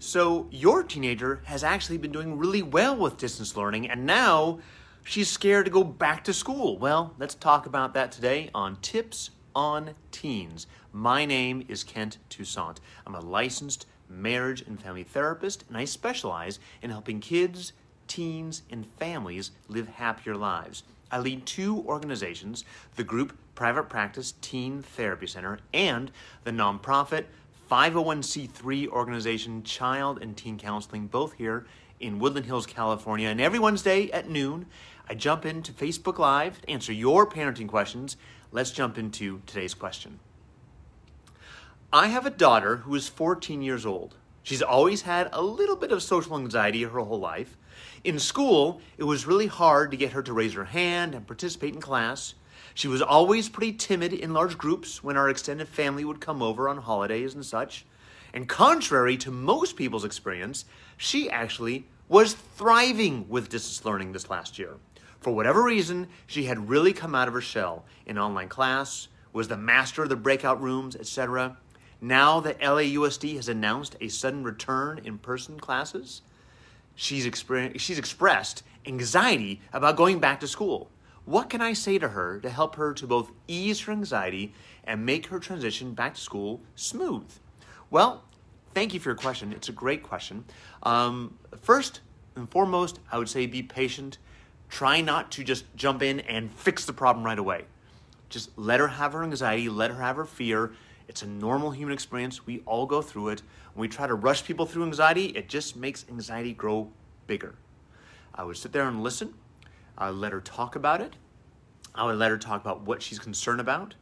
So your teenager has actually been doing really well with distance learning, and now she's scared to go back to school. Well, let's talk about that today on Tips on Teens. My name is Kent Toussaint. I'm a licensed marriage and family therapist, and I specialize in helping kids, teens, and families live happier lives. I lead two organizations, the group Private Practice Teen Therapy Center and the nonprofit 501c3 organization Child and Teen Counseling, both here in Woodland Hills, California. And every Wednesday at noon, I jump into Facebook Live to answer your parenting questions. Let's jump into today's question. I have a daughter who is 14 years old. She's always had a little bit of social anxiety her whole life. In school, it was really hard to get her to raise her hand and participate in class. She was always pretty timid in large groups when our extended family would come over on holidays and such. And contrary to most people's experience, she actually was thriving with distance learning this last year. For whatever reason, she had really come out of her shell in online class, was the master of the breakout rooms, etc. Now that LAUSD has announced a sudden return in person classes, she's expressed anxiety about going back to school. What can I say to her to help her to both ease her anxiety and make her transition back to school smooth? Well, thank you for your question. It's a great question. First and foremost, I would say be patient. Try not to just jump in and fix the problem right away. Just let her have her anxiety, let her have her fear. It's a normal human experience. We all go through it. When we try to rush people through anxiety, it just makes anxiety grow bigger. I would sit there and listen. I would let her talk about it. I would let her talk about what she's concerned about.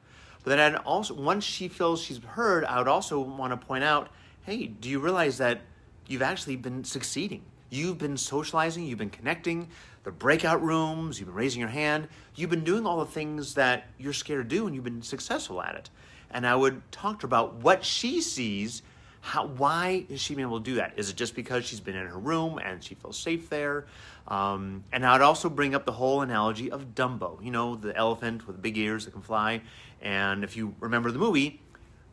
But then I'd also, once she feels she's heard, I would also want to point out, hey, do you realize that you've actually been succeeding? You've been socializing, you've been connecting, the breakout rooms, you've been raising your hand, you've been doing all the things that you're scared to do and you've been successful at it. And I would talk to her about what she sees. Why is she being able to do that? Is it just because she's been in her room and she feels safe there? And I would also bring up the whole analogy of Dumbo, you know, the elephant with the big ears that can fly. And if you remember the movie,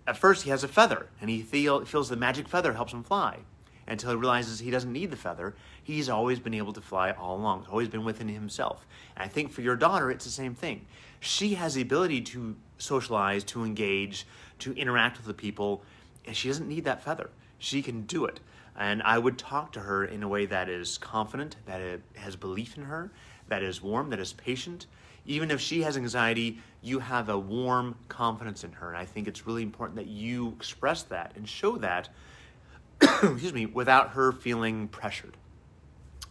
at first he has a feather and he feels the magic feather helps him fly. Until he realizes he doesn't need the feather. He's always been able to fly all along. It's always been within himself. And I think for your daughter, it's the same thing. She has the ability to socialize, to engage, to interact with the people, and she doesn't need that feather. She can do it. And I would talk to her in a way that is confident, that it has belief in her, that is warm, that is patient. Even if she has anxiety, you have a warm confidence in her. And I think it's really important that you express that and show that excuse me, without her feeling pressured.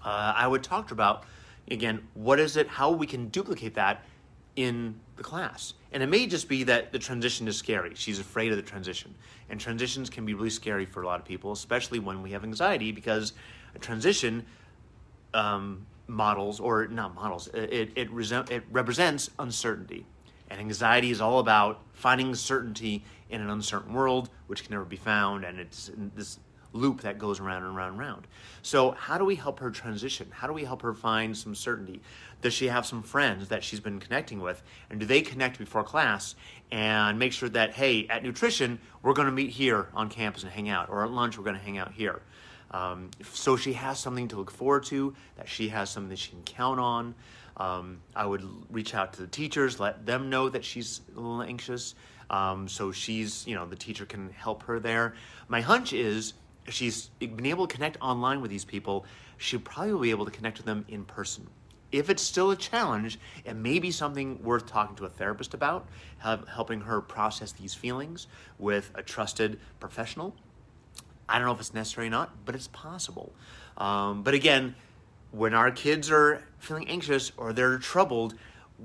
I would talk to her about, again, what is it, how we can duplicate that in the class. And it may just be that the transition is scary. She's afraid of the transition. And transitions can be really scary for a lot of people, especially when we have anxiety, because a transition models, or not models, it represents uncertainty. And anxiety is all about finding certainty in an uncertain world, which can never be found, and it's in this loop that goes around and around and around. So how do we help her transition? How do we help her find some certainty? Does she have some friends that she's been connecting with? And do they connect before class and make sure that, hey, at nutrition, we're going to meet here on campus and hang out, or at lunch, we're going to hang out here. So she has something to look forward to, that she has something that she can count on. I would reach out to the teachers, let them know that she's a little anxious. So she's, you know, the teacher can help her there. My hunch is, if she's been able to connect online with these people, she'll probably be able to connect with them in person. If it's still a challenge, it may be something worth talking to a therapist about, helping her process these feelings with a trusted professional. I don't know if it's necessary or not, but it's possible. But again, when our kids are feeling anxious or they're troubled,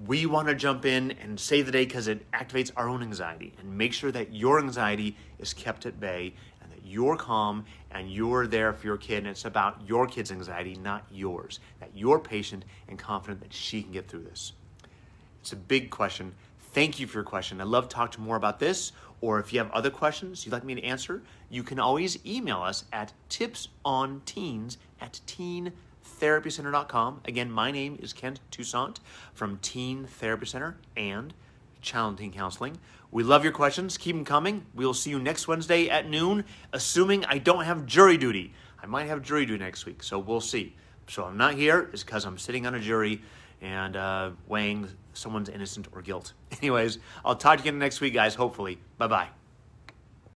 we want to jump in and save the day because it activates our own anxiety, and make sure that your anxiety is kept at bay and that you're calm and you're there for your kid, and it's about your kid's anxiety, not yours, that you're patient and confident that she can get through this. It's a big question. Thank you for your question. I'd love to talk to more about this, or if you have other questions you'd like me to answer, you can always email us at tipsonteens@teentherapycenter.com. Again, my name is Kent Toussaint from Teen Therapy Center and Child and Teen Counseling. We love your questions. Keep them coming. We'll see you next Wednesday at noon, assuming I don't have jury duty. I might have jury duty next week, so we'll see. So I'm not here is because I'm sitting on a jury and weighing someone's innocence or guilt. Anyways, I'll talk to you again next week, guys, hopefully. Bye-bye.